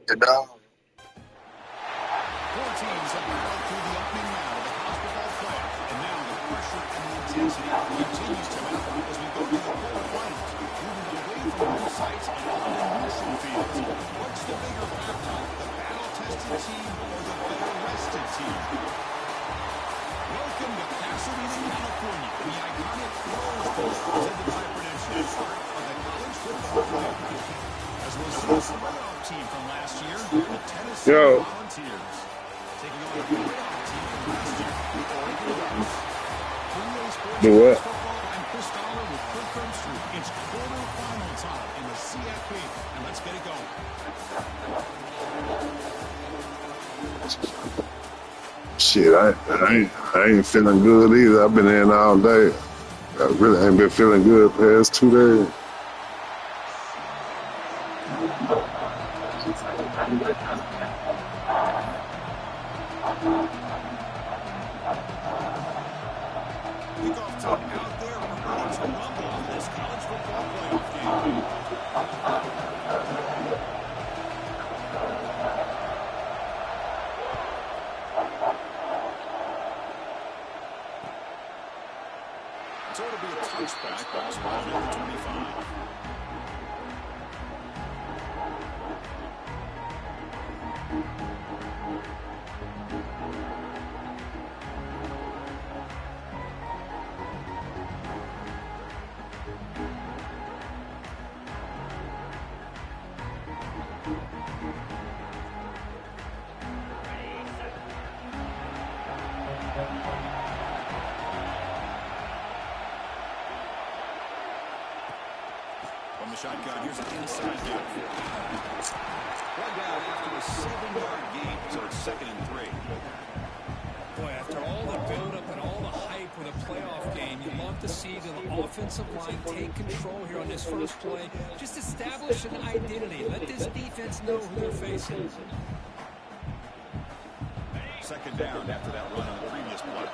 Good dog. Four teams have battled through the opening round of the basketball playoff, and now the pressure and the intensity continues to mount as we go to the quarterfinals, moving away from home sites and onto neutral fields. What's the bigger factor, the battle-tested team or the better-rested team? Welcome to Pasadena, California, the iconic Rose Bowl, presented by Prudential, part of the college football playoff. As we'll see a playoff team from last year, the Tennessee Volunteers. Taking on a playoff team from last year, the Oregon Ducks. Do what? I'm Chris Dollar with Kirk Herbstreit. It's quarterfinal time in the CFP, and let's get it going. Shit, I ain't feeling good either. I've been in all day. I really ain't been feeling good past 2 days. Kickoff team out there ready to rumble on this college football playoff game. So it'll be a touchback. Ball's ball at the 25. From the shotgun, here's an inside give. One down after a 7-yard gain, so it's 2nd and 3. Boy, after all the buildup and all the hype with a playoff game, you love to see the offensive line take control here on this first play. Just establish an identity. Let this defense know who they're facing. 2nd down after that run on the previous play.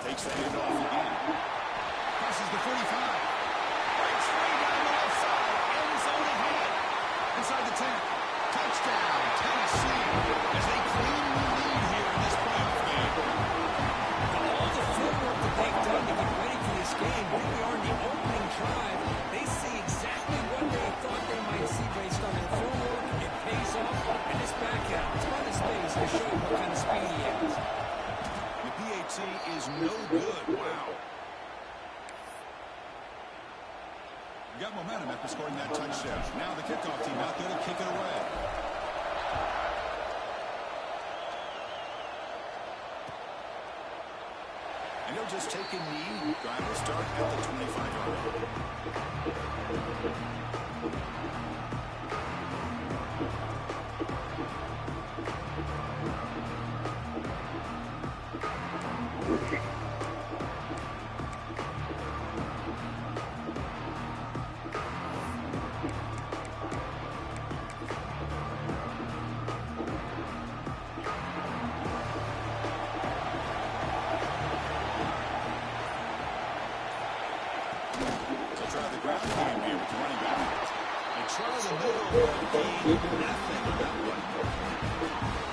Takes the handoff again. Crosses the 45. Breaks free down the left side. End zone ahead. Inside the 10. Touchdown, Tennessee, as they claim the lead here in this playoff game. All the footwork that they've done to get ready for this game, here we are in the opening drive. They see exactly what they thought they might see based on their footwork. It pays off, and this back out, ton of space to show what kind of speed he has. The PAT is no good. Wow. You got momentum after scoring that touchdown. Now the kickoff team out there to kick it away. And he'll just take a knee. Drive will start at the 25-yard line.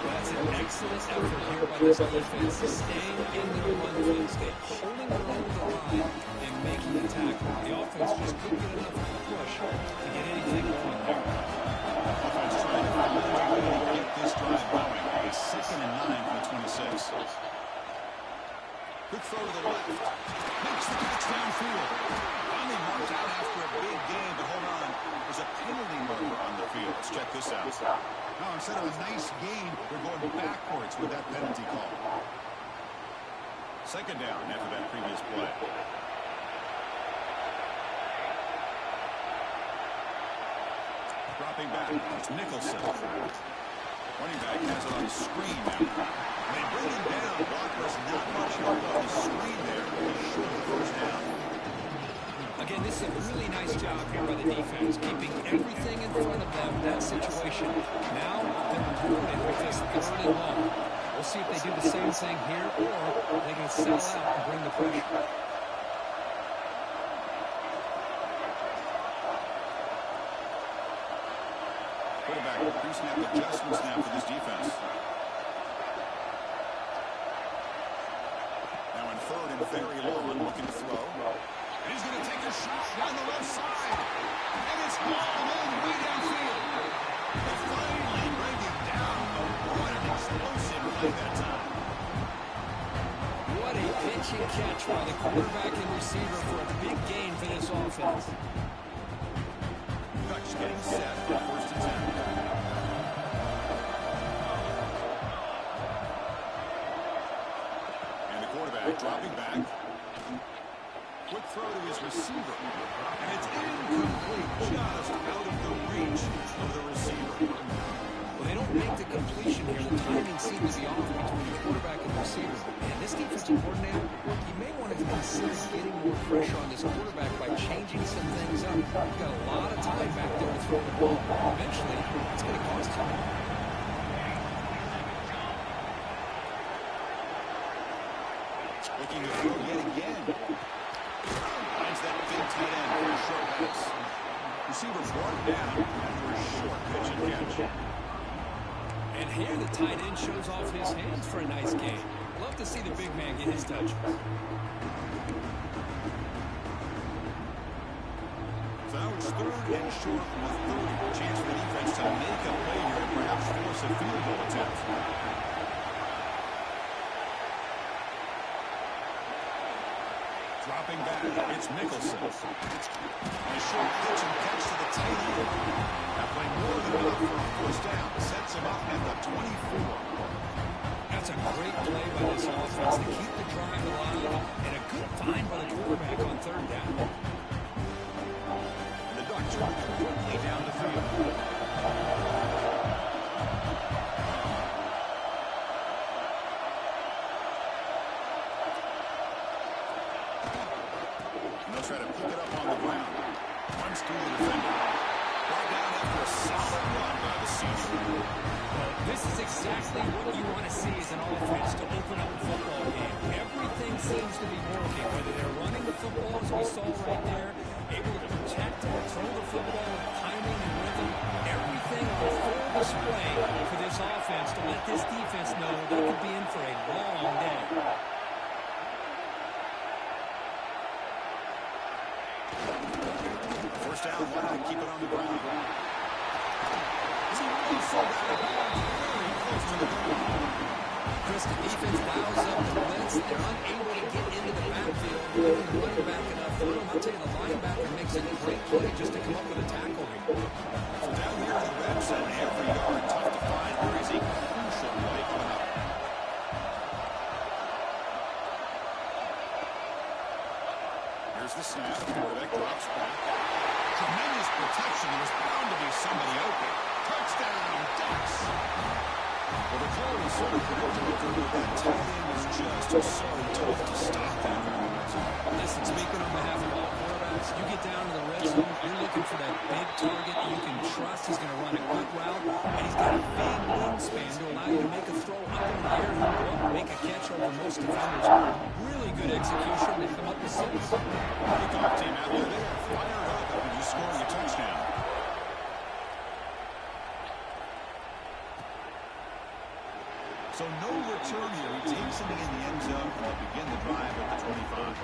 That's an excellent effort here by this defense, staying in the run phase, holding their own the line and making the tackle. The offense just couldn't get enough of a push to get anything going there. Offense trying to find a way to get this drive going. A 2nd and 9 from the 26. Quick throw to the left. Makes the catch downfield. Finally marked out after a big gain, but hold on. There's a penalty marker on the field. Let's check this out. Now, instead of a nice gain, they're going backwards with that penalty call. 2nd down after that previous play. Dropping back. It's Nicholson. Running back has it on the screen now. They bring him down. Walker's not much help on the screen there. He's short of first down. Again, this is a really nice job here by the defense, keeping everything in front of them in that situation. Now, they're rewarded with this 3rd and long. We'll see if they do the same thing here, or they can settle out and bring the pressure. Quarterback pre-snap adjustments now for this defense. Now in third and very long, looking to throw. And he's going to take a shot down the left side. And it's hauled in way downfield. They finally bring him down. What an explosive play that time. What a pitch and catch by the quarterback and receiver for a big gain for this offense. Ducks getting set for first and 10. And the quarterback dropping back. Quick throw to his receiver. And it's incomplete, just out of the reach of the receiver. Well, they don't make the completion here. The timing seems to be off between the quarterback and the receiver. And this defensive coordinator, he may want to consider getting more pressure on this quarterback by changing some things up. You've got a lot of time back there to throw the ball. Eventually, it's going to cost you. Looking to throw yet again. Finds that big tight end for a short pass. Receiver brought down after a short pitch and catch. And here the tight end shows off his hands for a nice game. Love to see the big man get his touches. So now it's third and short from the 30. Chance for the defense to make a play here and perhaps force a field goal attempt. Dropping back, it's Nicholson. And a short pitch and catch to the tight end. Now playing more than enough for a first down. Sets him up at the 24. That's a great play by this offense to keep the drive alive, and a good find by the quarterback on third down. And the Ducks are quickly down the field. Try to pick it up on the ground. Runs through the defender. Brought down after a solid run by the senior. Well, this is exactly what you want to see as an offense to open up a football game. Everything seems to be working, whether they're running the football, as we saw right there, able to protect and throw the football with timing and rhythm. Everything on full display for this offense to let this defense know they could be in for a long day. First down, why not keep it on the ground? Very close to the ground. Chris, the defense dials up the blitz. They're unable to get into the backfield, giving the running back enough room. I'll tell you, the linebacker makes a great play just to come up with a tackle here. So down here in the red zone, every yard tough to find. There is a crucial play coming up. Here's the snap. The quarterback drops back. Tremendous protection. There was bound to be somebody open. Touchdown, Ducks. Well, the call was sort of predictable. That tight end was just so tough to stop that. Listen, speaking on behalf of all quarterbacks, you get down to the red zone, you're looking for that big target that you can trust. He's going to run a good route, and he's got a big wingspan to allow you to make a throw up in the air and go up and make a catch over most defenders. Really good execution to come up with 6. Kickoff team out there. They are fired up after just scoring a touchdown. So no return here. He takes it in the end zone, and they'll begin the drive at the 25.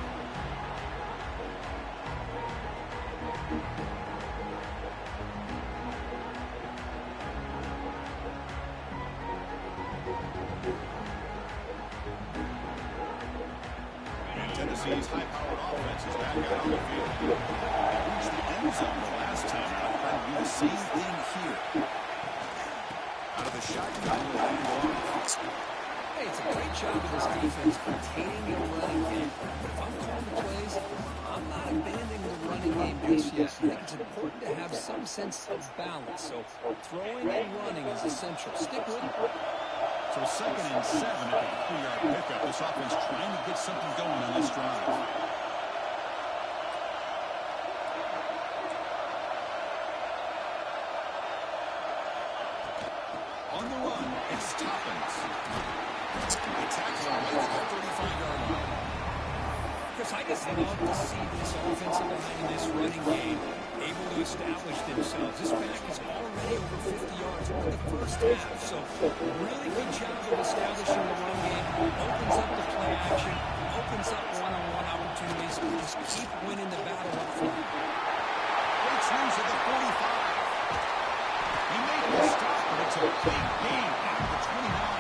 And Tennessee's high-powered offense is back out on the field. They reached the end zone the last time out. Trying to do the same thing here. Out of the shotgun, will hand off. Hey, it's a great job of this defense containing the running game. But if I'm calling the plays, I'm not abandoning the running game just yet. I think it's important to have some sense of balance. So throwing and running is essential. Stick with it. So 2nd and 7 at the 3-yard pickup. This offense trying to get something going on this drive. On the run, it's Stoppins. The tackle right at the 35-yard line. Chris, I just love to see this offensive line in this running game able to to establish themselves. This back is already over 50 yards in the first half. So really good job of establishing the run game. Opens up the play action. Opens up one-on-one opportunities. Just keep winning the battle up front. Breaks loose at the 45. He made the stop, but it's a big gain at the 29.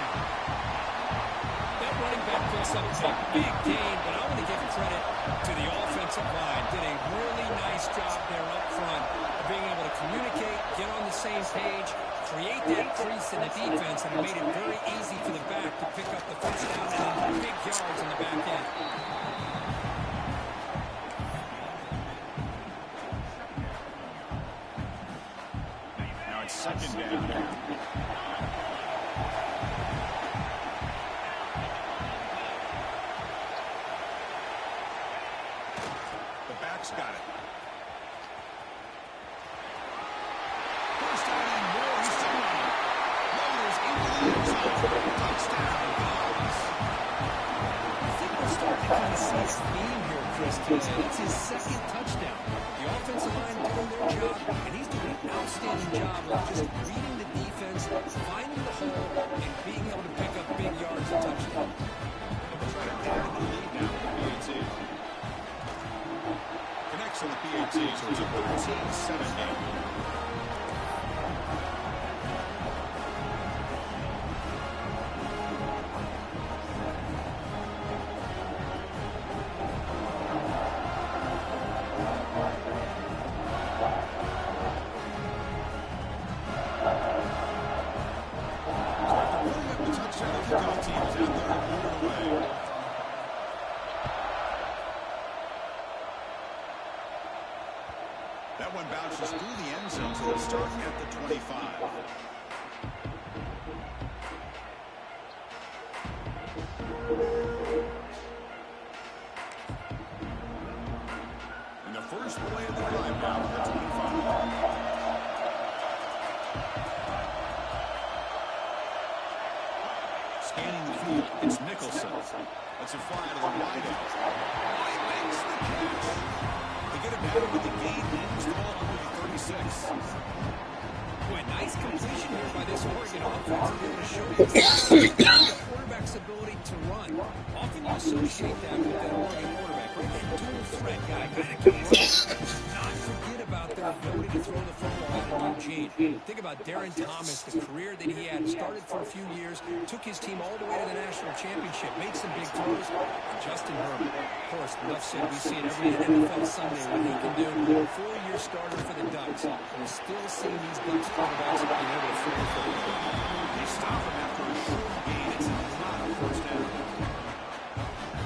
That running back picks up a big gain, but I want to give credit to the offensive line. Did a really nice job there up front of being able to communicate, get on the same page, create that crease in the defense, and it made it very easy for the back to pick up the first down and then big yards in the back end. Now it's second down. Got it. First down and more. He's still running. Loaders into the end zone. Touchdown, Dogs. I think we're starting to kind of see a theme here, Chris, today. It's his second touchdown. The offensive line doing their job, and he's doing an outstanding job of just reading the defense, finding the hole, and being able to pick up big yards and touchdowns. They'll try to add the lead now with the PAT. Connects on the PAT, so it's a 13-7 game. So after putting up the touchdown, the kickoff team is out there moving away. That one bounces through the end zone, so they'll start at the 25. And the first play of the drive now at the 25. Scanning the field, it's Nicholson. That's a fly to the wideout. Oh, he makes the catch. They get it down with the gain, moves the ball under the 36. Boy, nice completion here by this Oregon offense. They're able to show you the quarterback's ability to run. Often you associate that with that Oregon quarterback, right? That dual threat guy that can run. Not forget about their ability to throw the football out of Eugene. Think about Darren Thomas, the career that he had. Started for a few years, took his team all the way to the national championship, made some big throws. And Justin Herbert, of course, enough said, we see it every NFL Sunday what he can do. 4-year starter for the Ducks. We're still seeing these Ducks quarterbacks being able to throw the football. They stop him after a short gain. It's a lot of first down.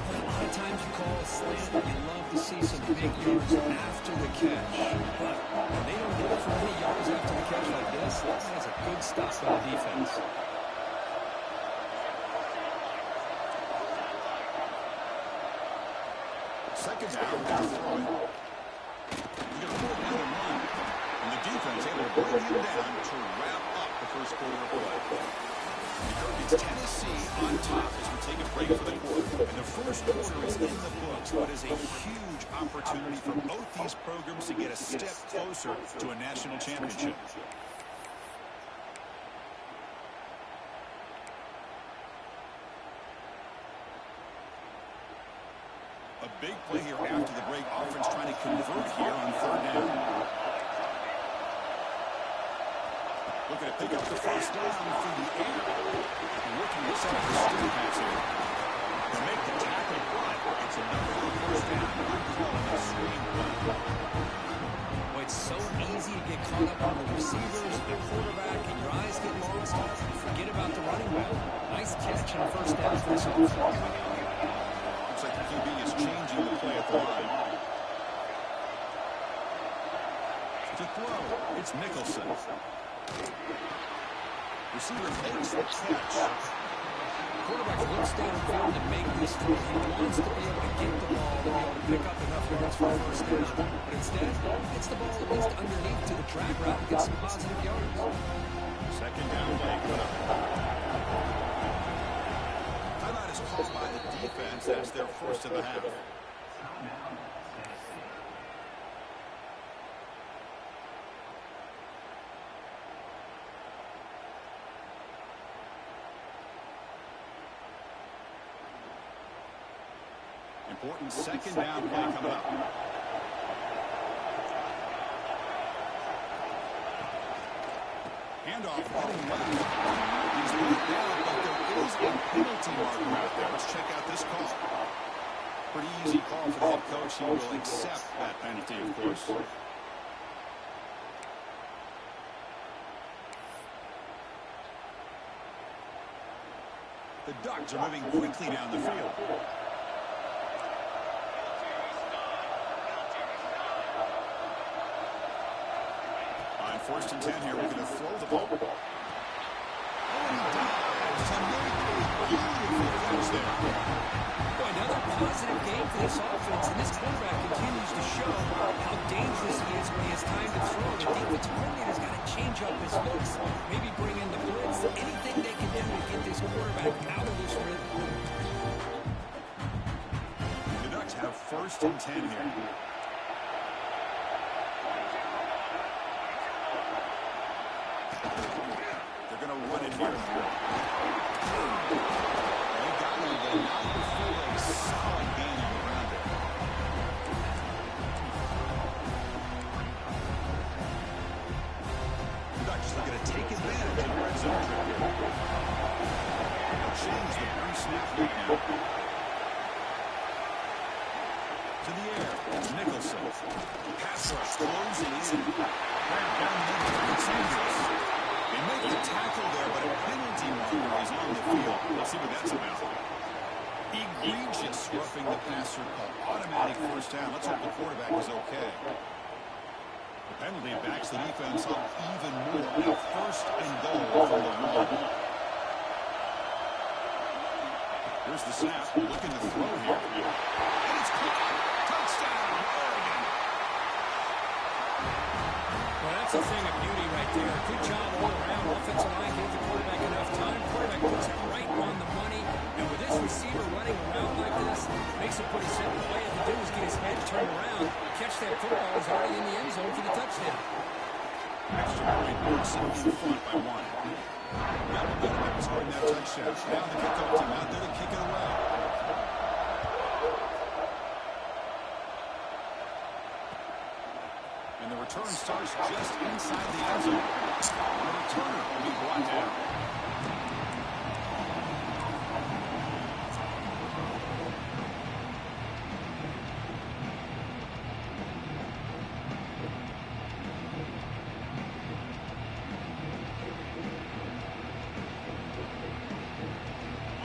A lot of times you call a slant, you love to see some big yards after the catch. But when they don't get for many yards after the catch like this, that's a good stop by the defense. Second down, they're throwing. He's going to pull it down and run. And the defense able to bring him down to wrap up the first quarter of play. It's Tennessee on top as we take a break for the quarter. And the first quarter is in the books, but is a huge opportunity for both these programs to get a step closer to a national championship. A big play here after the break. Offense trying to convert here on third down. Looking to pick up the first down through the air. Looking to set up the stick pass here. To make the tackle, but it's another first down. Calling a screen play. Well, it's so easy to get caught up on the receivers, the quarterback, and your eyes get lost. Forget about the running back. Nice catch on first down for this offense. Looks like the QB is changing the play at the line. To throw, it's Nicholson. Receiver makes the catch. Quarterback looks downfield to make this throw. He wants to be able to get the ball to be able to pick up enough yards for a first down. But instead, gets the ball at least underneath to the drag route and gets some positive yards. Second down play coming up. Timeout is called by the defense. That's their first of the half. Important second down play coming up. Handoff heading left. He's moved out, but there is a penalty marker out there. Let's check out this call. Pretty easy call for the head coach. He will accept that penalty, of course. The Ducks are moving quickly down the field. On 1st and 10 here, we're going to throw the ball. Oh, and he dives to make a beautiful finish there. Boy, another positive game for this offense, and this quarterback continues to show how dangerous he is when he has time to throw. The defensive coordinator's got to change up his looks, maybe bring in the blitz, anything they can do to get this quarterback out of this rhythm. The Ducks have 1st and 10 here. They're going to run it here. They got him, but not before a solid gain on the ground there. The Ducks looking to take advantage of the red zone trip here. They'll change the pre-snap right now. To the air, Nicholson. Pass rush closing in. Right down the middle, it's dangerous. They make the tackle there, but a penalty marker is on the field. Let's see what that's about. Egregious roughing the passer call. Automatic 1st down. Let's hope the quarterback is okay. The penalty backs the defense up even more. Now 1st and goal from the 1. Here's the snap. Looking to throw here. And it's caught. Touchdown, Oregon. Well, that's a thing of beauty right there. Good job all around. Offensive line gave the quarterback enough time. Quarterback puts it right on the money. And with this receiver running around like this, makes it pretty simple. All you have to do is get his head turned around, catch that football. He's already in the end zone for the touchdown. Extra point puts it in front by 1. Got momentum and scoring that touchdown. Now the kickoff team out there to kick it away. And the return starts just inside the end zone. The returner will be brought down.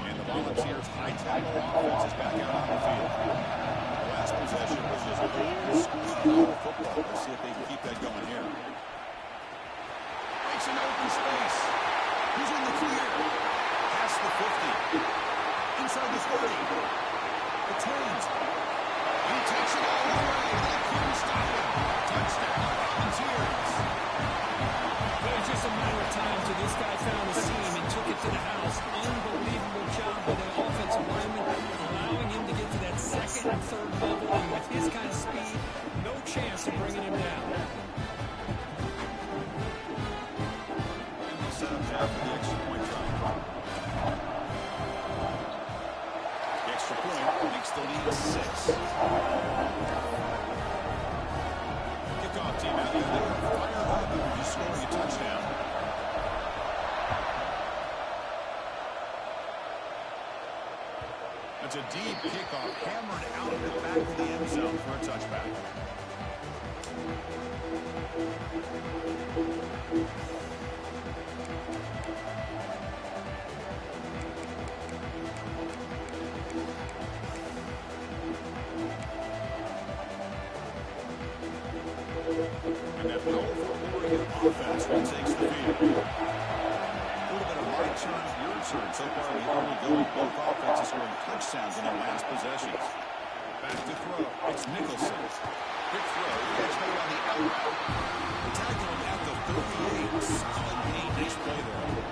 And the Volunteers' high-tackle offense is back out on the field. The last possession was just old school football. Let's see if they can keep that going here. Makes an open space. Who's in the clear? Past the 50. Inside the 30. The 10s. He takes it all the way. They couldn't stop him. Touchdown, Volunteers. But it's just a matter of time till this guy found a seam and took it to the house. Unbelievable job by the offensive lineman, allowing him to get to that 2nd and 3rd level. And with his kind of speed, no chance of bringing him down. And they'll set up now for the extra point try. The extra point makes the lead 6. Kickoff team out there. They're fired up after just scoring a touchdown. That's a deep kickoff, hammered out of the back of the end zone for a touchback. And that powerful Oregon offense retakes the field. A little bit of my turn, your turn. So far, the early going. Both offenses scoring touchdowns in their last possessions. Back to throw. It's Nicholson. Quick throw. Catch made on the out route. They tackle him at the 38. Solid gain. Nice play there.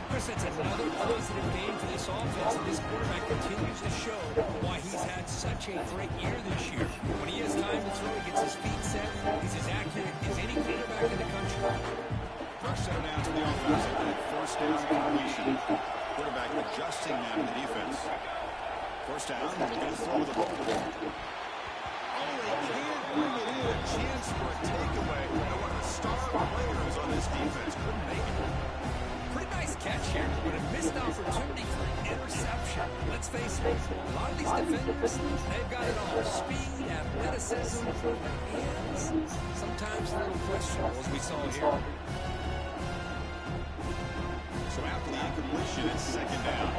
Chris, that's another positive game for this offense, and this quarterback continues to show why he's had such a great year this year. When he has time to throw, he gets his feet set. He's as accurate as any quarterback in the country. First down down to the offense. That 1st down completion. Quarterback adjusting now to the defense. First down, they're going to throw the ball. Oh, they can't bring it in. A chance for a takeaway. And one of the star players on this defense couldn't make it. Pretty nice catch here, but a missed opportunity for an interception. Let's face it, a lot of these defenders, they've got it all. Speed, athleticism, hands, sometimes a little questionable, as we saw here. So after the incompletion, it's second down.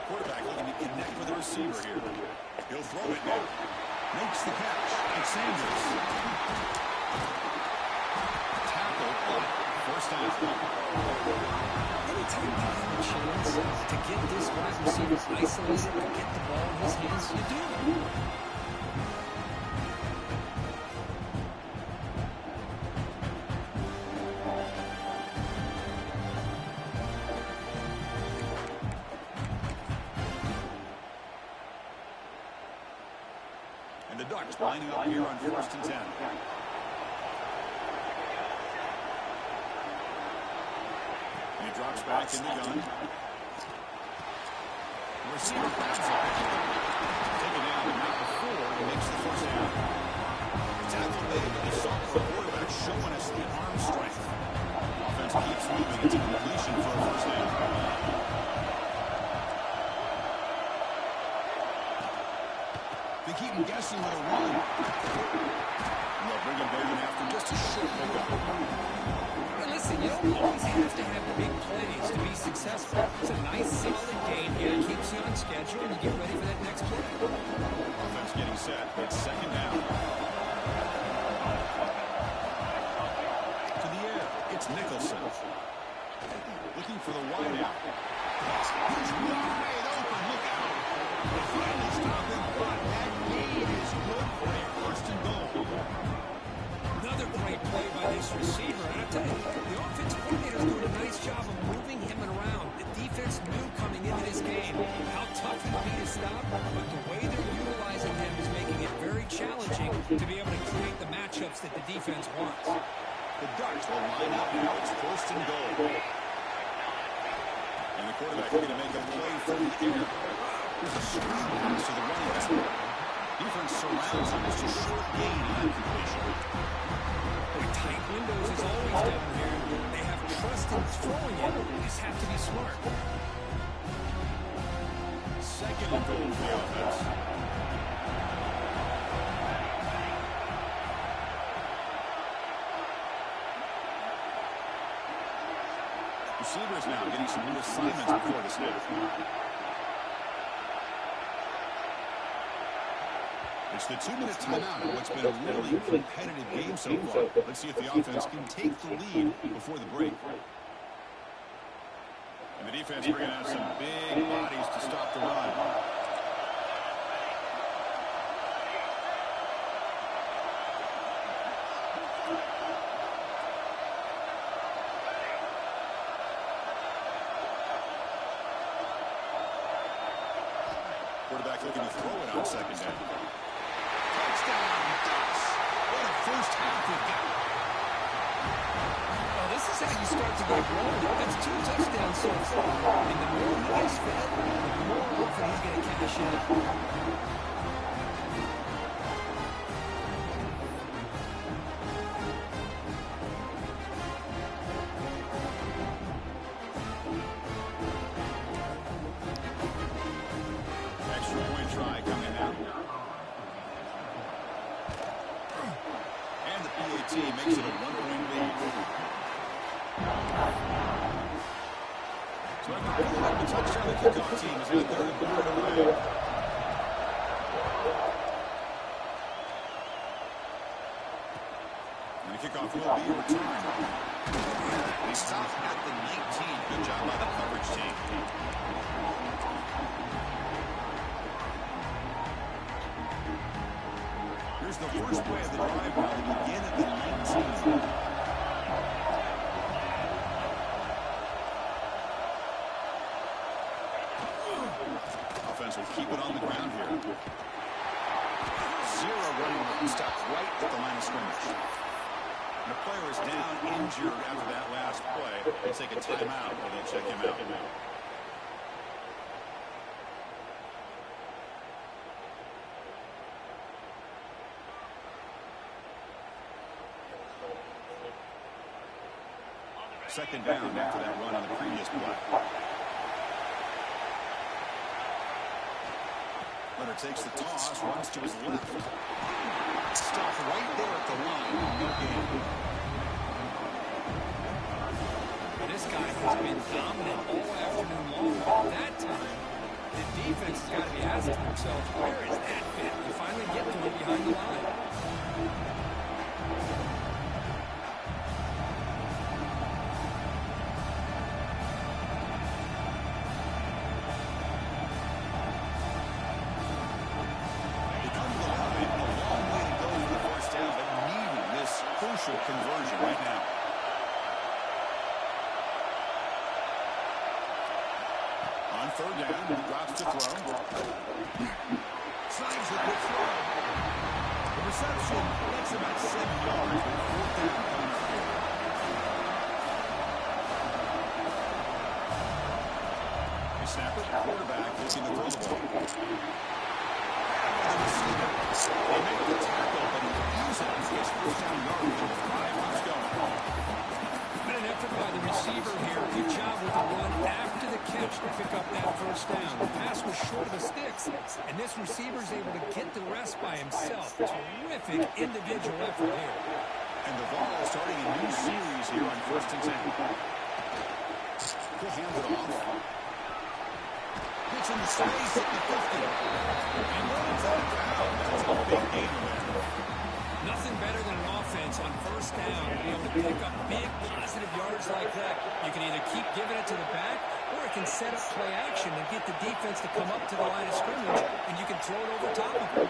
Quarterback looking to connect with the receiver here. He'll throw it now. Makes the catch. It's Sanders. Tackle on it. First down. Anytime you have a chance to get this wide receiver isolated, to get the ball in his hands, you do. And the Ducks lining up here on 1st and 10. And he drops back in the gun. The receiver grabs it. Take it down, and not before he makes the first down. The tackle made by the sophomore quarterback showing us the arm strength. Offense keeps moving into completion for a first down. They keep him guessing with a run. And they'll bring him down after just a short pickup. Well, listen, you don't always have to have big plays to be successful. It's a nice, solid game here. Keeps you on schedule, and you get ready for that next play. Offense getting set. It's second down. To the air. It's Nicholson. Looking for the wideout. He's wide open. Look out. They finally stop him, but that gain is good for a 1st and goal. Another great play by this receiver. And I tell you, the offensive coordinator is doing a nice job of moving him around. The defense knew coming into this game how tough he would be to stop, but the way they're utilizing him is making it very challenging to be able to create the matchups that the defense wants. The Ducks will line up now. It's 1st and goal. And the quarterback going to make a play from the air. There's a screen pass to the running back. Defense surrounds him. It's a short gain on that completion. Boy, tight windows is always down here. They have trust in throwing it. They just have to be smart. Second and goal for the offense. Receivers now getting some new assignments before the snap. It's the 2-minute timeout in what's been a really competitive game so far. Let's see if the offense can take the lead before the break. And the defense bringing out some big bodies to stop the run. Quarterback looking to throw it on second down. Touchdown, Ducks! What a first half we've got. Well, this is how you start to get rolling. That's 2 touchdowns so far. And the more he gets fed, the more often he's going to cash in. Extra point try coming now. And the PAT makes it a 1-point lead. So after picking up the touchdown, the kickoff team is out there to blow it away. And the kickoff will be returned. He stopped at the 19. Good job by the coverage team. Here's the first play of the drive now to begin at the 19. Offense will keep it on the ground here. 0 running room. Stopped right at the line of scrimmage. And the player is down injured after that last play. They'll take a timeout or they'll check him out. Second down after that run on the previous play. Leonard takes the toss, runs to his left. Stopped right there at the line. No gain. This guy has been dominant all afternoon long. That time, the defense has got to be asking themselves, where is that fit? You finally get to it behind the line. Conversion right now. On third down, he drops to throw. Slides the good throw. The reception makes about 7 yards with fourth down coming up here. They snap it. Quarterback looking to throw the ball. The receiver. They make the tackle, but he uses his first down yardage with 5 keeps going. Been an effort by the receiver here. Good job with the run after the catch to pick up that first down. The pass was short of the sticks, and this receiver's able to get the rest by himself. Terrific individual effort here. And the Vols starting a new series here on 1st and 10. He'll hand it off. Gets in the space at the 50. And runs out of bounds. That's a big gain there. Nothing better than an offense on first down to be able to pick up big positive yards like that. You can either keep giving it to the back, or it can set up play action and get the defense to come up to the line of scrimmage, and you can throw it over top of them.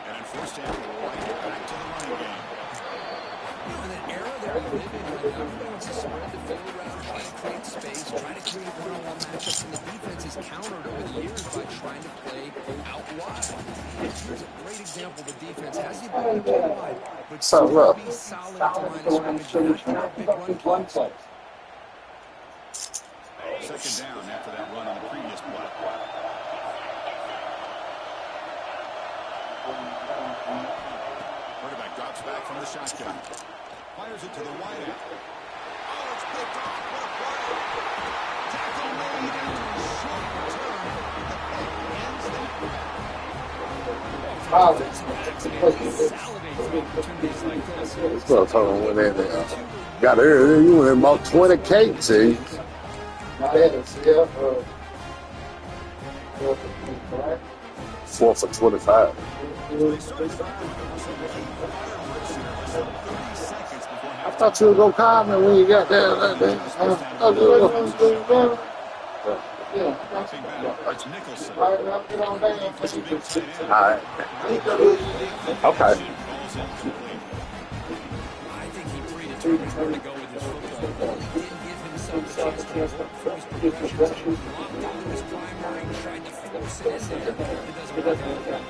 And on first down, right back to the running game. You know, in that era that we live in right now, everybody wants to spread the field around, try to create space, try to create one-on-one matchups, and the defense has countered over the years by trying to play out wide. Here's a great example. The defense has the ability to play wide, but still be solid at the line of scrimmage, not give up big run plays. Second down after that run on the previous play. Quarterback drops back from the shotgun. Fires it to the wide out. Oh, it's picked off. What a play. Tackle made after a short return. The ends that. Got earlier, you went about 20K, see? Four for 25. I thought you would go comment when you got there that day. Alright. Okay. I think he predetermined where to go with his football. He didn't give himself a chance to work for his progressions. Locked into his primary, tried to force it in there. It doesn't work out.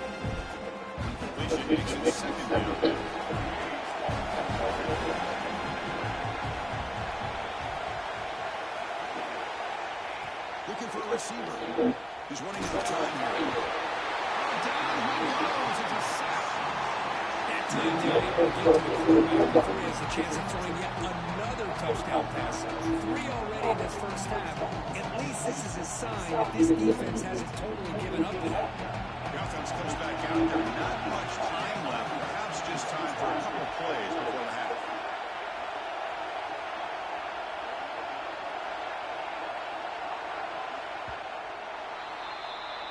Completion makes it second down. Looking for a receiver. He's running out of time here. Down he goes. It's a sack. That time, they're able to get to the quarterback before he has a chance of throwing yet another touchdown pass. 3 already in this first half. At least this is a sign that this defense hasn't totally given up yet. The offense comes back out there. Not much time left. Perhaps just time for a couple plays before the half.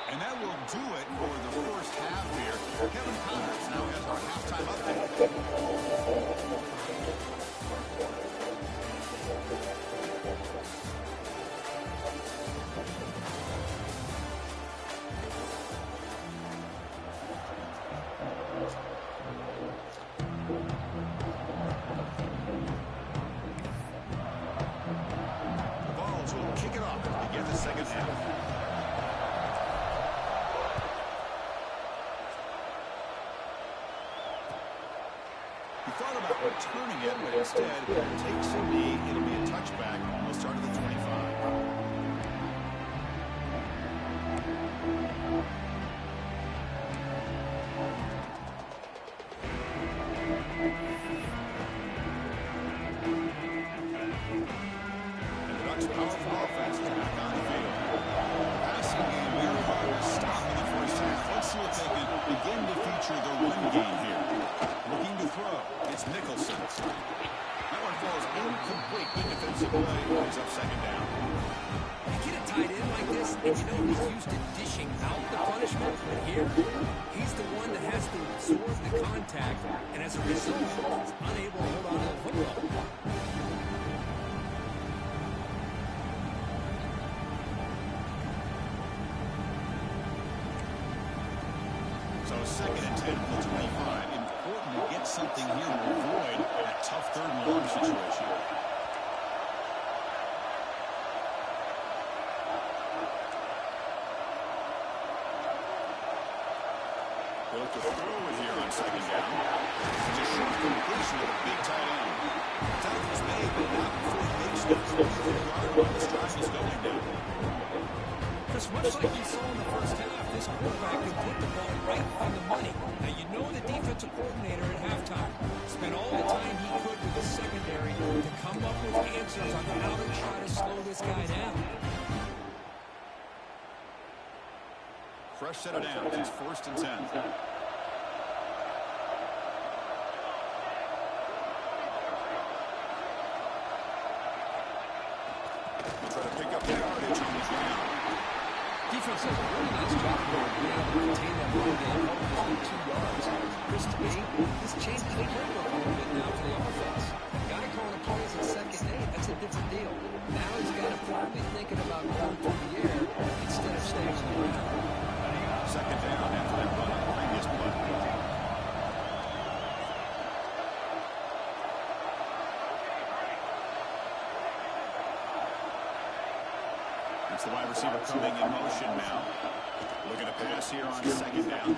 And that will do it for the first half here. Kevin Connors now has our halftime update. The Vols will kick it off as we begin the second half. He thought about returning it, but instead takes a knee. It'll be a touchback, almost started the 25. Powerful offense is back on the field. Passing game very hard to stop in the first half. Let's see if they can begin to feature the run game here. Looking to throw. It's Nicholson. That one falls incomplete. Good defensive play. He's up second down. You get a tight end like this, and you know he's used to dishing out the punishment. But here, he's the one that has to absorb the contact, and as a result, he's unable to hold on to the football. So second and 10 from the 25. Important to get something here to avoid that tough third and long situation. They look to throw it here on second down. It's a short completion of a big tight end. The tackle was made, but not before he makes it. While this drive is going down. Just much like you saw in the first half, this quarterback can put the ball right on the money. Now, you know the defensive coordinator at halftime spent all the time he could with the secondary to come up with answers on how to try to slow this guy down. Fresh set of downs. It's first and 10. We'll try to pick up the yardage on the ground. Defense does a really nice job here of being able to contain that run game over just 2 yards. Chris, to me, this changes the playbook a little bit now for the offense. The guy calling the plays at second and 8, that's a different deal. Now he's got to probably thinking about going through the air instead of staying on the ground. Second down after that run on the previous play. It's the wide receiver coming in motion now. Looking to pass here on second down.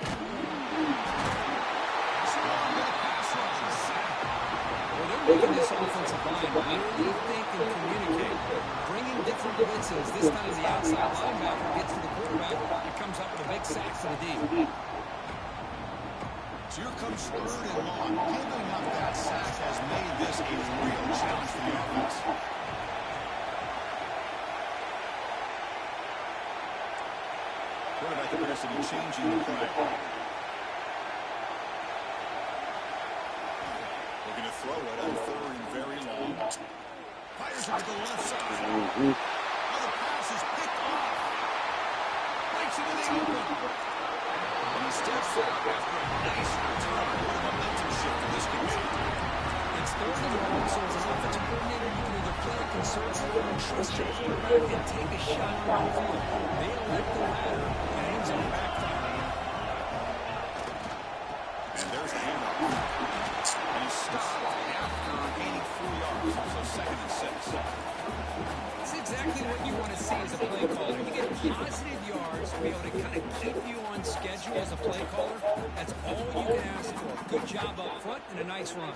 Well, they're making this offensive line really think and communicate. Bringing different blitzes. This time the outside linebacker gets to the quarterback and comes up with a big sack for the D. So here comes third and long. Giving up that sack has made this a real challenge for the offense. Quarterback appears to be changing the play. Looking to throw it on third and very long. Fires it to the left side. Now the pass is picked off. Breaks into the open. And he steps up after a nice return. What a momentum shift for this command. It's third and long, so as an offensive coordinator, you can either play conservative or trust your quarterback and take a shot on the field. They elect the latter, and it ends up backfiring. And there's the handoff. And he stopped after gaining 4 yards. So second and 6. That's exactly what you want to see as a play caller. You get positive yards to be able to kind of keep you on schedule as a play caller. That's all you can ask for. Good job up front and a nice run.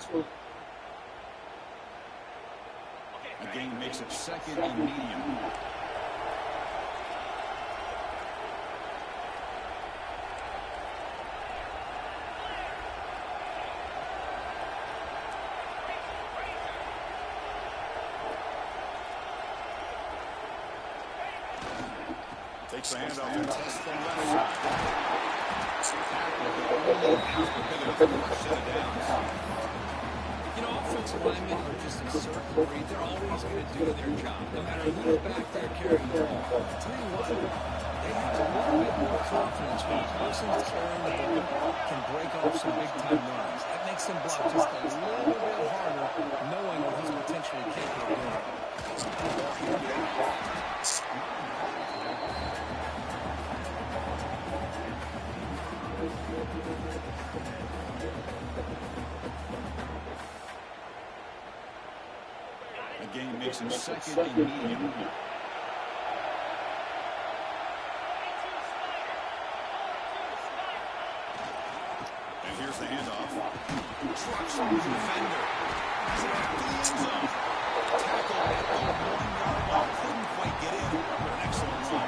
The game makes it second and medium. Takes the handoff and tests the left side. You know, offensive linemen are just a certain breed. They're always going to do their job, no matter who's back there carrying the ball. I tell you what, they have a little bit more confidence when the person that's carrying the ball can break off some big-time runs. That makes them block just a little bit harder, knowing what he's potentially capable of doing. The game makes him second and medium. And here's the handoff. Trucks Defender has it back to the end zone. Tackle at the 1-yard line. Couldn't quite get in, but an excellent run.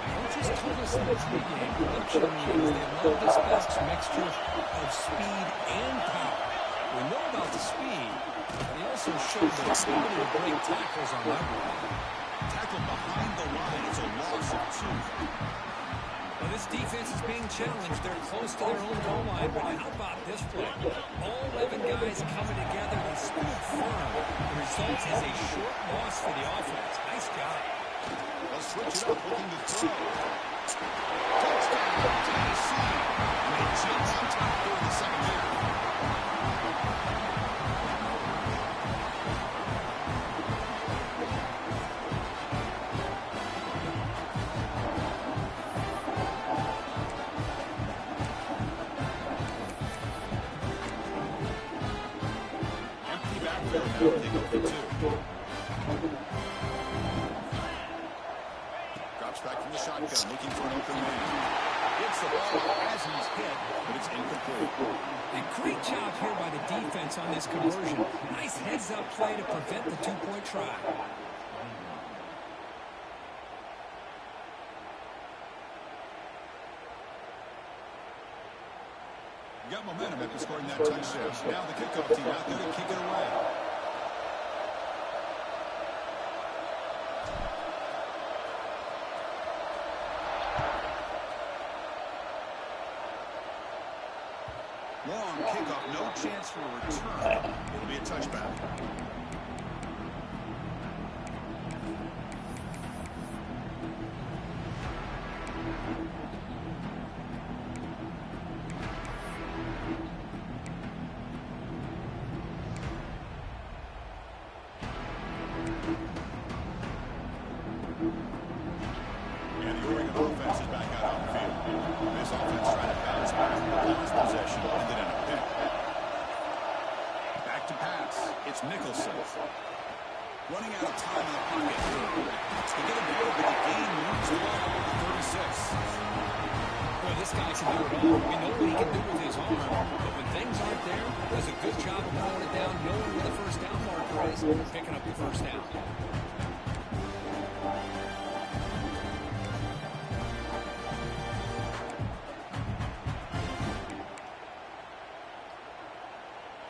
Coaches told us in the pregame, production means they love this best mixture of speed and power. We know about the speed, but he also showed the ability to break tackles on that one. Tackle behind the line. It's a loss of 2. Well, this defense is being challenged. They're close to their own goal line, but how about this play? All 11 guys coming together. They stood firm. The result is a short loss for the offense. Nice job. They'll switch it up, looking to throw. Touchdown, Tennessee. And they jump on top for the second half. Empty backfield now. They go for 2. Drops back from the shotgun, looking for an open man. Gets the ball as he's hit, but it's incomplete. A great job here by the defense on this conversion. Nice heads-up play to prevent the two-point try. Got momentum after scoring that touchdown. Now the kickoff team out there to kick it away. Long kickoff, no chance for a return. It'll be a touchback. And the Oregon offense is back out on the field. This offense trying to bounce back on this possession, ended in a pick. Back to pass. It's Nicholson. Running out of time in the pocket. To get a ball, but the game moves the ball over to 36. Boy, this guy can do it all. We know what he can do with his arm, but when things aren't there, does a good job of pulling it down, knowing where the first down marker is, picking up the first down.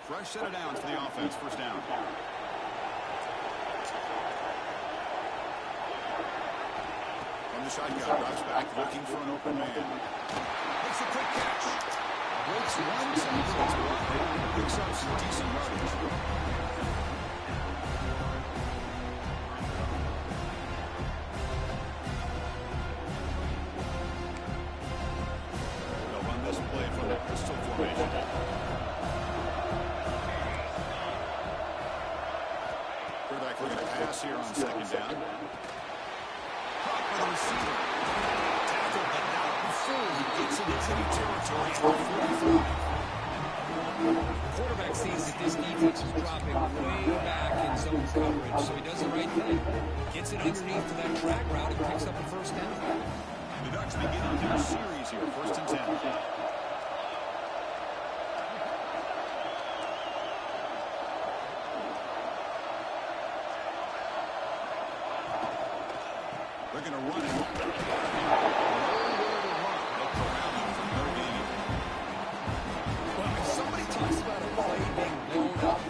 Fresh set of downs for the offense. First down. From the shotgun, drops back, looking for an open man. Makes a quick catch. Breaks one tackle. Picks up some decent yardage. They'll run this play from the pistol formation. Quarterback looking to pass here on second down. Caught by the receiver. Tackled, but not before he gets into enemy territory at the 45. Quarterback sees that this defense is dropping way back in zone coverage, so he does the right thing. Gets it underneath to that drag route and picks up a first down. The Ducks begin a new series here, 1st and 10. They're going to run it. Nowhere to run. They'll corral him from no gain. Well, if somebody talks about a play being blown up,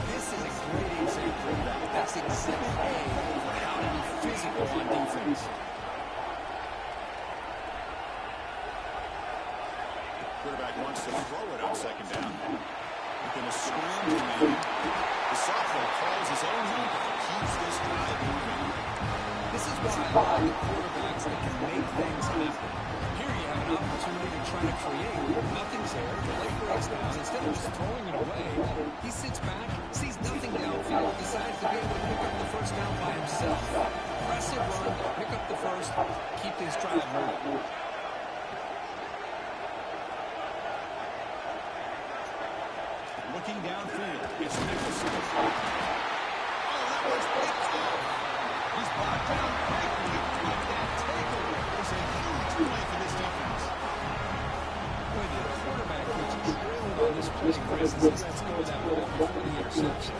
this is a great example of that. That's exhibit A for how to be physical on defense. Quarterback wants to throw it on second down. They're going to scramble in. The sophomore calls his own number. Keeps this drive moving. This is why I like the quarterbacks that can make things happen. Here you have an opportunity to try to create. Nothing's there. The play breaks down. Instead of just throwing it away, he sits back, sees nothing downfield, decides to be able to pick up the first down by himself. Impressive run, pick up the first, keep this drive moving. Looking downfield, it's Nicholson. Oh, that was picked off. He's brought down quickly, and that takeaway is a huge play for this defense. Boy, the quarterback was trailing on this Chris, as he lets go of that ball before the interception.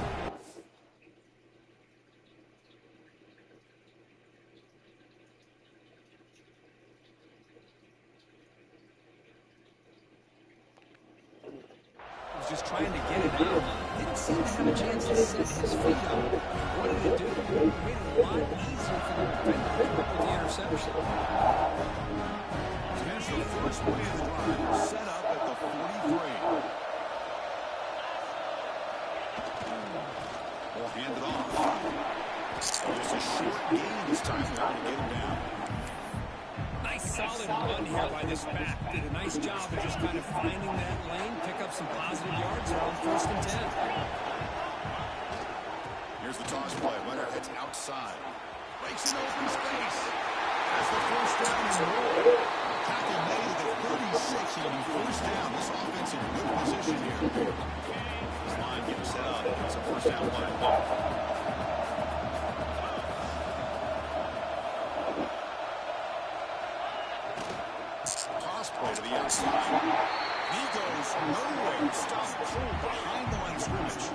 Just trying to get it out. Didn't seem to have a chance to set his feet up. What did it do? It made it a lot easier for the defender to come up with the interception. Here's the first play of the drive, set up at the 43. Ball handed off. Just a short gain this time there to get him down. Nice solid run here by this back. Did a nice job of just kind of finding that lane, pick up some positive yards there on 1st and 10. Here's the toss play. Leonard heads outside. Breaks in open space. That's the first down and more. Tackle made at the 36. It'll be first down. This offense in good position here. This line getting set up. It's a first down play. Toss play to the outside. He goes nowhere. Stopped cold behind the line of scrimmage.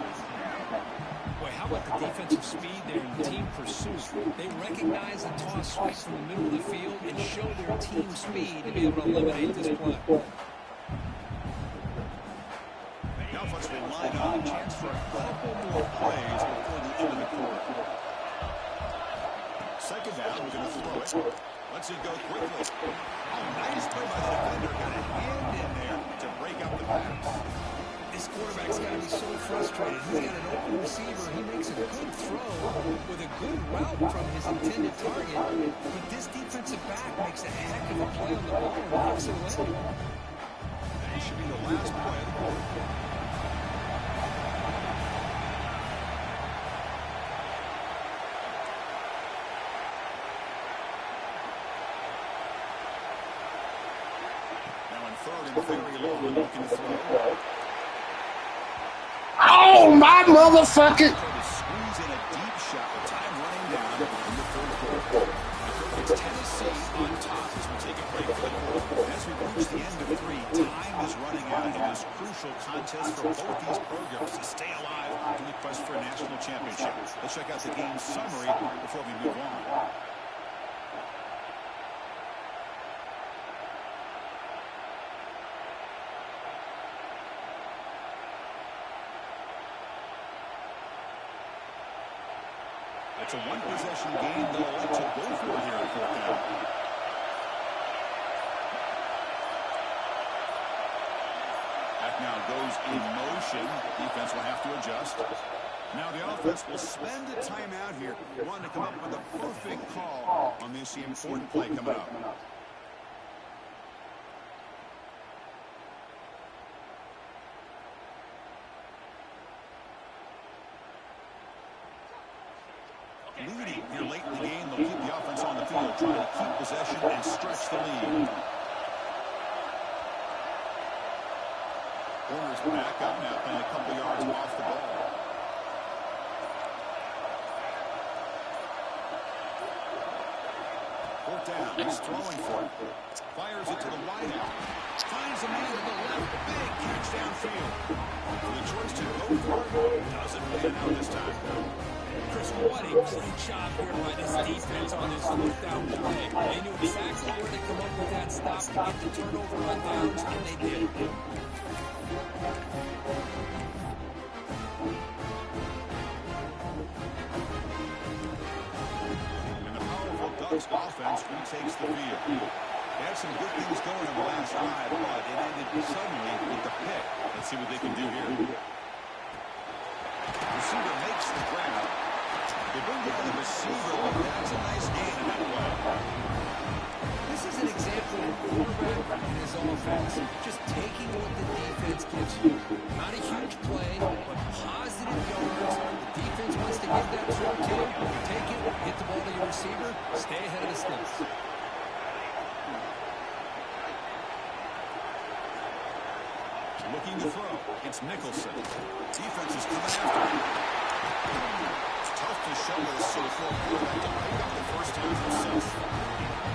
Boy, how about the defensive speed there in team pursuit? They recognize the toss sweep from the middle of the field and show their team speed to be able to eliminate this play. Now folks will line up. A chance for a couple more plays before the end of the quarter. Second down, we're going to throw it. Lets it go quickly. Oh, nice play by the defender. Got a hand in there to break up the pass. This quarterback's got to be so frustrated. He's got an open receiver. He makes a good throw with a good route from his intended target. But this defensive back makes a heck of a play on the ball and knocks it away. That should be the last play of the quarter. Third and very long, looking to throw. Oh, my motherfucking. Squeeze in a deep shot with time running down in the third quarter. It's Tennessee on top as we take a break for the quarter. As we reach the end of 3, time is running out in this crucial contest for both these programs to stay alive in the quest for a national championship. Let's check out the game summary before we move on. It's a one-possession game they'll elect to go for here in 4th down. That now goes in motion. Defense will have to adjust. Now the offense will spend a timeout here. Want to come up with a perfect call on this important play coming up. Leading here late in the game, they'll keep the offense on the field, trying to keep possession and stretch the lead. Corner's back up now, playing a couple yards off the ball. Fourth down, he's throwing for it. Fires it to the wide out. Finds a man to the left, big catch downfield. The choice to go for it doesn't pan out this time. Chris, what a great job here by this defense on this 4th down play. They knew exactly where to come up with that stop to get the turnover on downs, and they did. And the powerful Ducks offense retakes the field. They had some good things going in the last drive, but it ended suddenly with the pick. Let's see what they can do here. Receiver makes the grab. They bring down the receiver, but that's a nice gain in that play. This is an example of a quarterback and his offense just taking what the defense gives you. Not a huge play, but positive yards. The defense wants to give that throw to you. You take it, hit the ball to your receiver, stay ahead of the sticks. Looking to throw. It's Nicholson. Defense is coming after him. It's tough to show with a 6'4" quarterback to pick up the first down himself.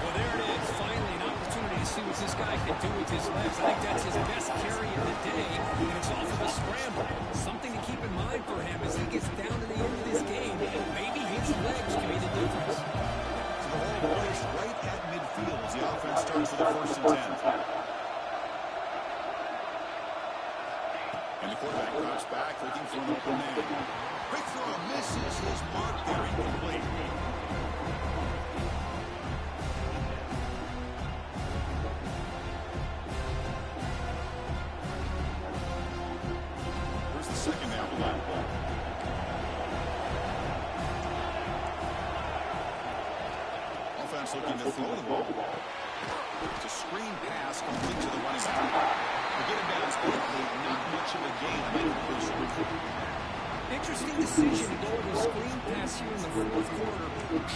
Well, there it is. Finally, an opportunity to see what this guy can do with his legs. I think that's his best carry of the day, and it's off of a quarterback drops back, looking for an open man. Quick throw misses his mark there, incomplete. Here's the second down play. Offense looking to throw the ball. It's a screen pass complete to the running back. We'll get him down quickly. Not much of a gain on that completion. Interesting decision to go with a screen pass here in the fourth quarter,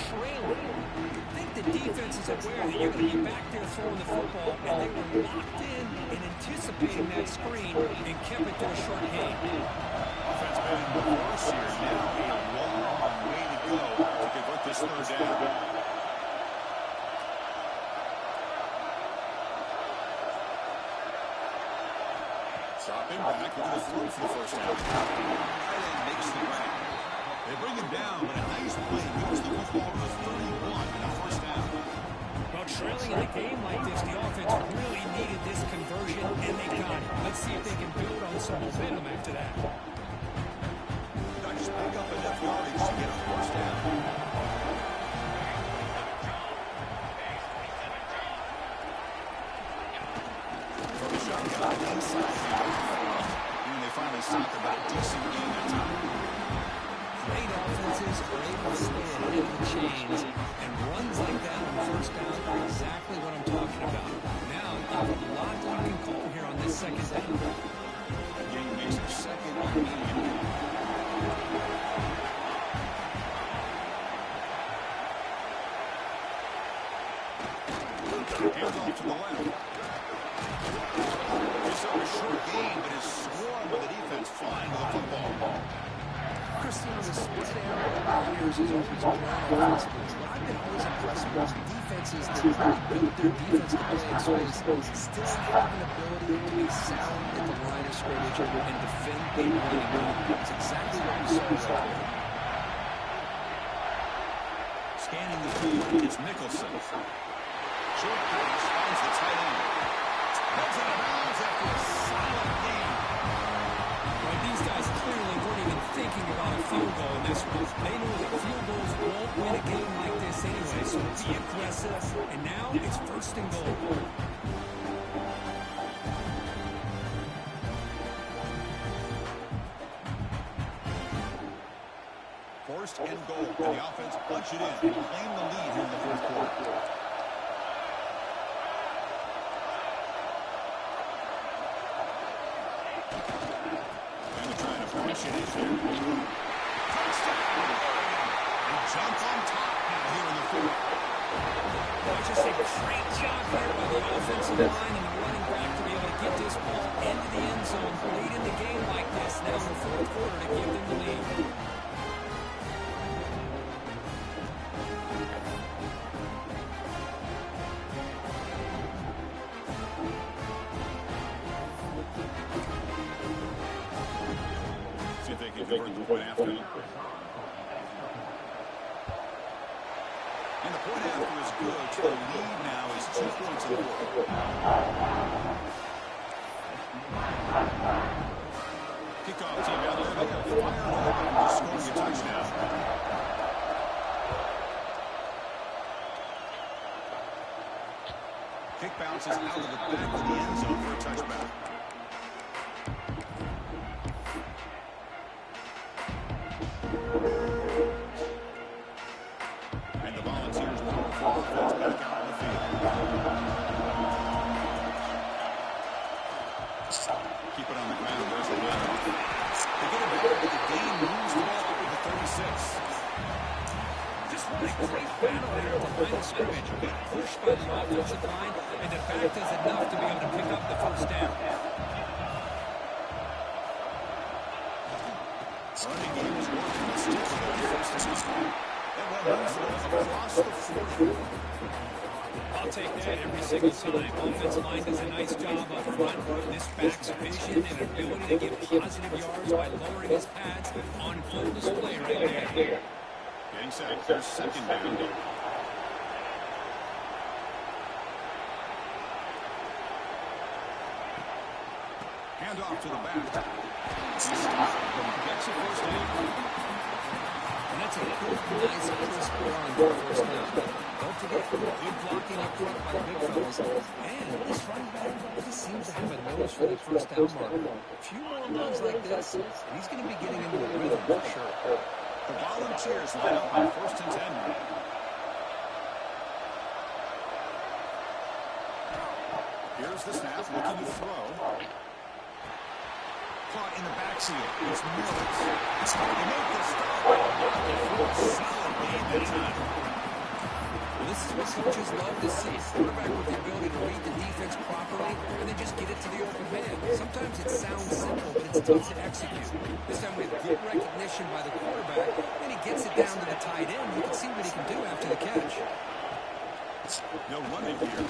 trailing. I think the defense is aware that you're going to be back there throwing the football, and they were locked in and anticipating that screen and kept it to a short gain. Offense been in reverse here. Now a long way to go to convert this third down. Dropping back, looking to throw for the first down. Thailand makes the grab. They bring him down, but a nice play moves the football to the 31 and a first down. Well, trailing in a game like this, the offense really needed this conversion, and they got it. Let's see if they can build on some momentum after that. Ducks pick up enough yardage to get a first down. From the shotgun inside. And they finally stopped about a decent gain that time. Great offenses are able to stay ahead of the chains, and runs like that on first down are exactly what I'm talking about. Now, you have a lot you can call here on this second down. Again, makes it second and medium. Hands off to the left. Just a short gain, but is swarmed with the defense flying to the football. Christian, the split area over the years has always been offensively. I've been always impressed with defenses that really built their defensive play in space, still have an ability to be sound at the line of scrimmage and defend the running game. It's exactly what we saw right there. Scanning the field, it's Nicholson. Short pass finds the tight end. Runs out of bounds after a solid gain. Well, these guys clearly weren't even thinking about a field goal in this one. They know that field goals won't win a game like this anyway, so be aggressive. And now it's first and goal. First and goal, and the offense punch it in and claim the lead here in the fourth quarter. And they're trying to push it in here. Touchdown! They jump on top now here in the fourth. Well, just a great job here by the offensive line and the running back to be able to get this ball into the end zone late in the game like this now in the fourth quarter to give them the lead. See if they can convert the point after. And the point after is good. The lead now is 2 points in the quarter. Kickoff team out there. They got fired up to scoring a touchdown. Kick bounces out of the back of the end zone for a touchback. And the Volunteers' powerful offense back out on the field. Keep it on the ground. There's the run. They get it back, but the gain moves the ball to the 36. Just what a great battle there at the line of scrimmage. Good push by the offensive line, and the back does enough to be able to pick up the first down. Running game is working. It's still the first down. That one moves the ball across the 40. I'll take that every single time. Offensive line does a nice job up front. This back's vision and ability to get positive yards by lowering his pads on full display right there. Getting set for second down. Hand off to the back. He stopped, but he gets a first down. And that's a quick, nice, crisp run for a first down. Don't forget, good blocking up front by the big fellas. And this running back just seems to have a nose for that first down marker. A few more runs like this, and he's going to be getting into a rhythm for sure. The Volunteers line up on 1st and 10 now. Here's the snap, looking to throw. Caught in the backfield. It's Mills. They make the stop. Solid game that time. Well, this is what coaches love to see. Quarterback with the ability to read the defense properly and then just get it to the open man. Sometimes it sounds simple, but it's tough to execute. This time with good recognition by the quarterback, and he gets it down to the tight end. You can see what he can do after the catch. No running here.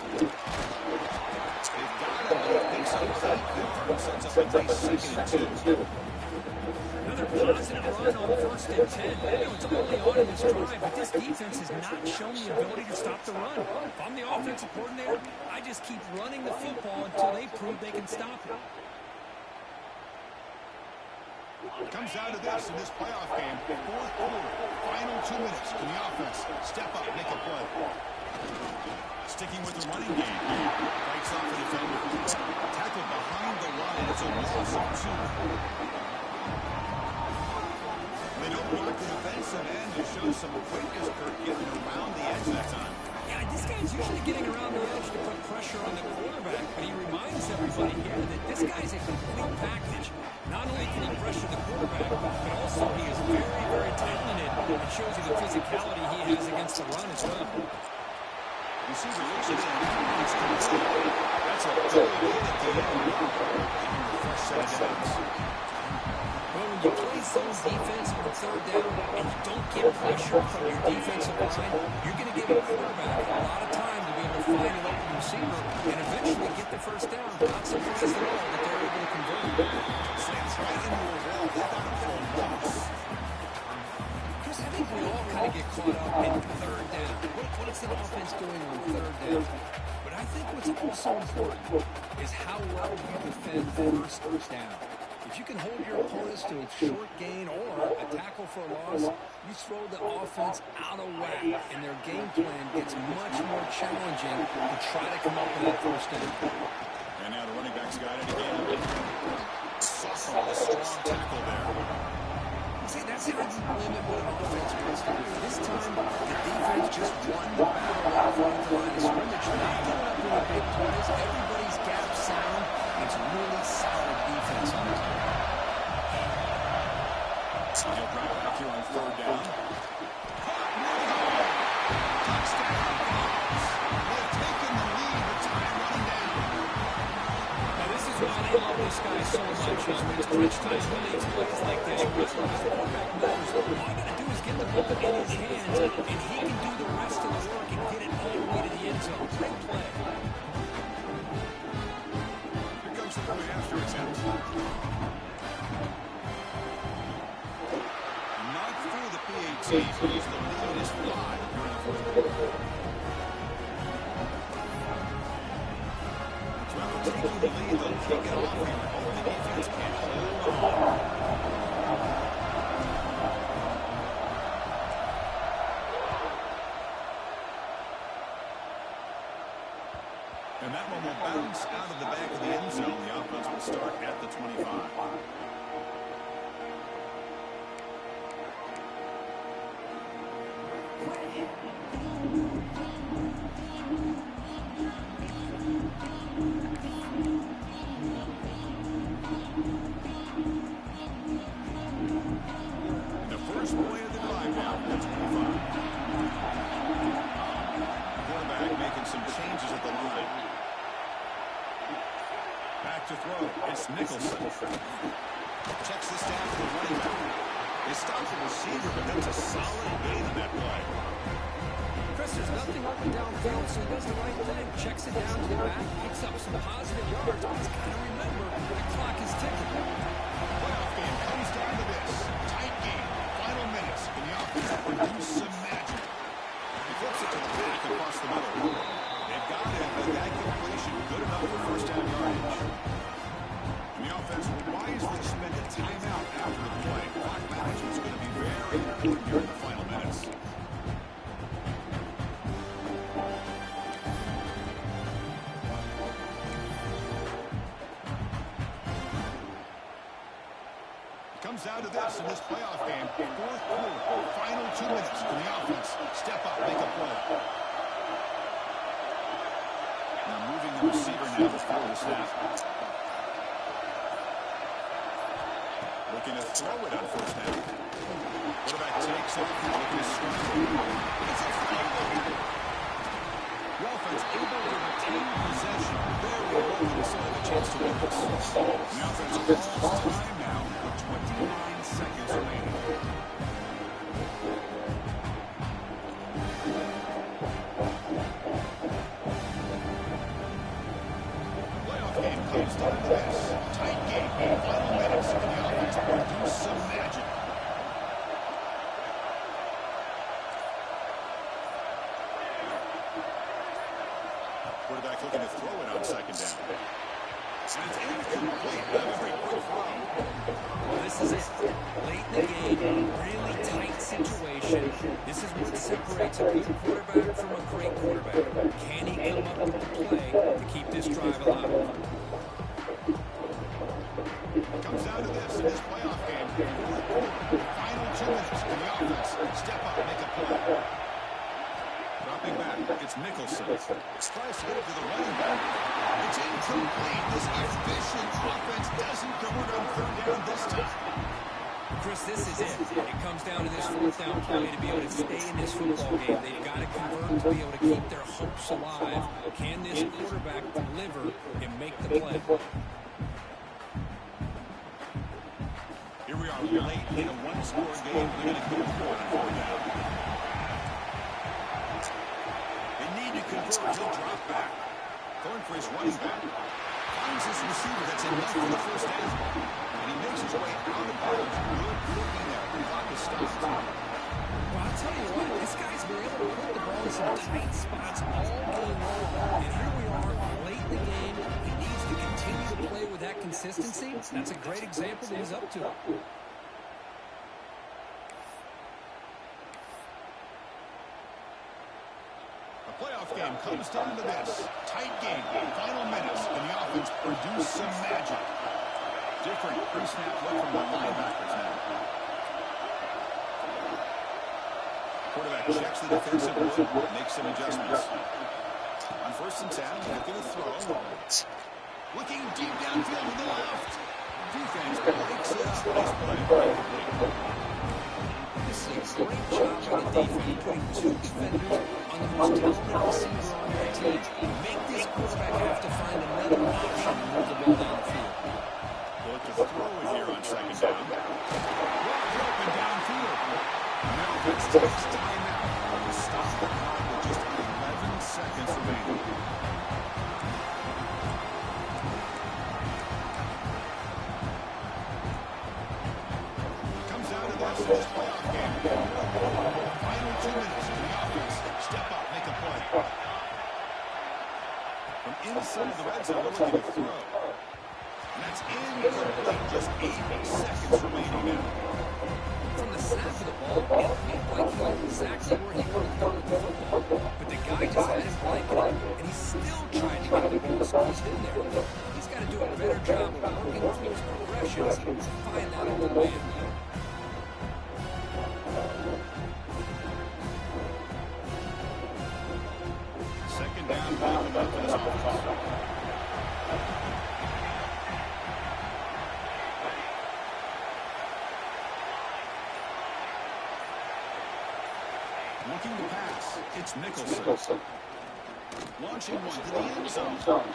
They've got him, but he picks up that. Sets up a nice 2nd and 2. Another positive run on 1st and 10. I know it's early on in this drive, but this defense has not shown the ability to stop the run. If I'm the offensive coordinator, I just keep running the football until they prove they can stop it. Comes down to this in this playoff game. 4th quarter. Final 2 minutes. Can the offense step up, make a play? Sticking with the running game. Fights off the defender. Tackled behind the line. It's a loss of 2. They don't block the defensive end to show some quickness, Kirk, getting around the edge that time. Yeah, this guy's usually getting around the edge to put pressure on the quarterback, but he reminds everybody here that this guy's a complete package. Not only can he pressure the quarterback, but also he is very, very talented. It shows you the physicality he has against the run as well. Receiver looks it in. It's complete. That's a good hit at the end. Getting a fresh set of downs. Well, when you play zone defense on 3rd down and you don't get pressure from your defensive line, you're going to give a quarterback a lot of time to be able to find an open receiver and eventually get the first down. Not surprised at all that they're able to convert. Slams right into a wall. They got him for a loss. Chris, I think we all kind of get caught up in 3rd down. What is the offense doing on 3rd down? But I think what's also important is how well you defend 1st down. If you can hold your opponents to a short gain or a tackle for a loss, you throw the offense out of whack, and their game plan gets much more challenging to try to come up with that first down. And now the running back's got it again. Sophomore with a strong tackle there. See, that's how you limit what an offense wants to do. This time, the defense just won the battle right in front of the line of scrimmage. Not giving up any big plays. Everybody's gap sound. It's really solid defense on the team. He'll bring it back here on 3rd down. Touchdown. They've taken the lead with time running down. Now, this is why they love this guy so much. Is when it's crunch time, he makes plays like this. Because the quarterback knows all I got to do is get the ball in his hands, and he can do the rest of the work and get it all the way to the end zone. Great play. Here comes the point after attempt. Not through the PAT, but he's the lead is 5 here in the 4th quarter. Well, taking the lead, they'll kick it off here. Hope the defense can hold on. And that one will bounce out of the back of the end zone. The offense will start at the 25. The first play of the drive now at the 25. Quarterback making some changes at the line. Back to throw. It's Nicholson. Checks this down to the running back. They stop the receiver, but that's a solid gain on that play. Chris, there's nothing open downfield, so he does the right thing. Checks it down to the back, picks up some positive yards, but he's got to remember the clock is ticking. Playoff game comes down to this. Tight game. Final minutes. Can the offense produce some magic? He flips it to the back across the middle. They've got him, but that completion good enough for first down yardage. And the offense will wisely spend a timeout here in the final minutes. Comes down to this in this playoff game. Fourth quarter, final 2 minutes for the offense. Step up, make a play. Now moving the receiver now before the snap. Looking to throw it on first down. Quarterback takes off, looking to strike. It's a fumble. The offense able to retain possession. Very well, so still have a chance to win this. The offense calls time now with 29 seconds remaining. Playoff game comes down to this. Tight game, final minutes, and the offense produce some magic. Quarterback looking to throw it on second down. And it's incomplete. That was a quick throw. Well, this is it. Late in the game, really tight situation. This is what separates a good quarterback from a great quarterback. Can he come up with the play to keep this drive alive? Comes down to this in this playoff game. Final 2 minutes for the offense. Step up, make a play. Dropping back, it's Nicholson. Tries to get it to the running back. It's incomplete. This efficient offense doesn't convert on third down this time. Chris, this is it. It comes down to this fourth down play to be able to stay in this football game. They've got to convert to be able to keep their hopes alive. Can this quarterback deliver and make the play? Here we are late in a one-score game. They're going to go for it on fourth down. They need to convert. He'll drop back. Going for his running back. Finds his receiver that's enough for the first down. And he makes his way out of bounds. Good looking there. The clock is stopped. Well, I'll tell you what, this guy's been able to put the ball in some tight spots all game long. And here we are, late in the game. He needs to continue to play with that consistency. That's a great example that he's up to. The playoff game comes down to this. Tight game, final minutes, and the offense produce some magic. Different pre-snap look from the linebackers now. Quarterback checks the defensive wood, makes some adjustments. On first and 10, looking to throw. Looking deep downfield to the left. Defense breaks it up. Nice play. This is a great job by the defense, putting two defenders on the most talented receiver on their team. Make this quarterback have to find another option to move the ball down the field. Look to throw it here on second down. Wide open downfield. Now let's take timeout. Stop the clock with just 11 seconds remaining. Comes down to this in this playoff game. Final 2 minutes for the offense. Step up, make a play. From inside the red zone, looking to throw. And that's incomplete. Just 8 seconds remaining now. From the snap of the ball, it looked like he knew exactly where he wanted to go with the football. But the guy just had him blanketed, and he's still trying to get the ball squeezed in there. He's got to do a better job of working through his progressions to find that on the way in. Second down, coming up for this offense. Looking to pass, it's Nicholson. Launching one to the end zone. Oh, and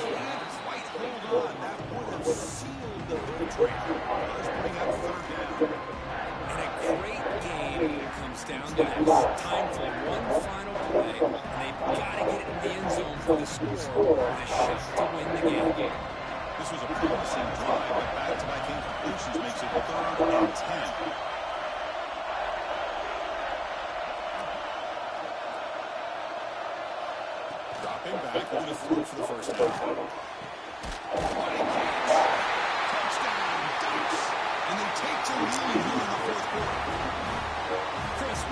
he can't quite hold on. That would have sealed the victory. Does bring up third down. And a great game comes down to this. Time for one final play, and they've got to get it in the end zone for the score with a shot to win the game. This was a promising drive, but back-to-back incompletions makes it 3rd and 10. Dropping back, going to throw for the first down. Touchdown, Ducks! And they take the lead here in the fourth quarter. Chris,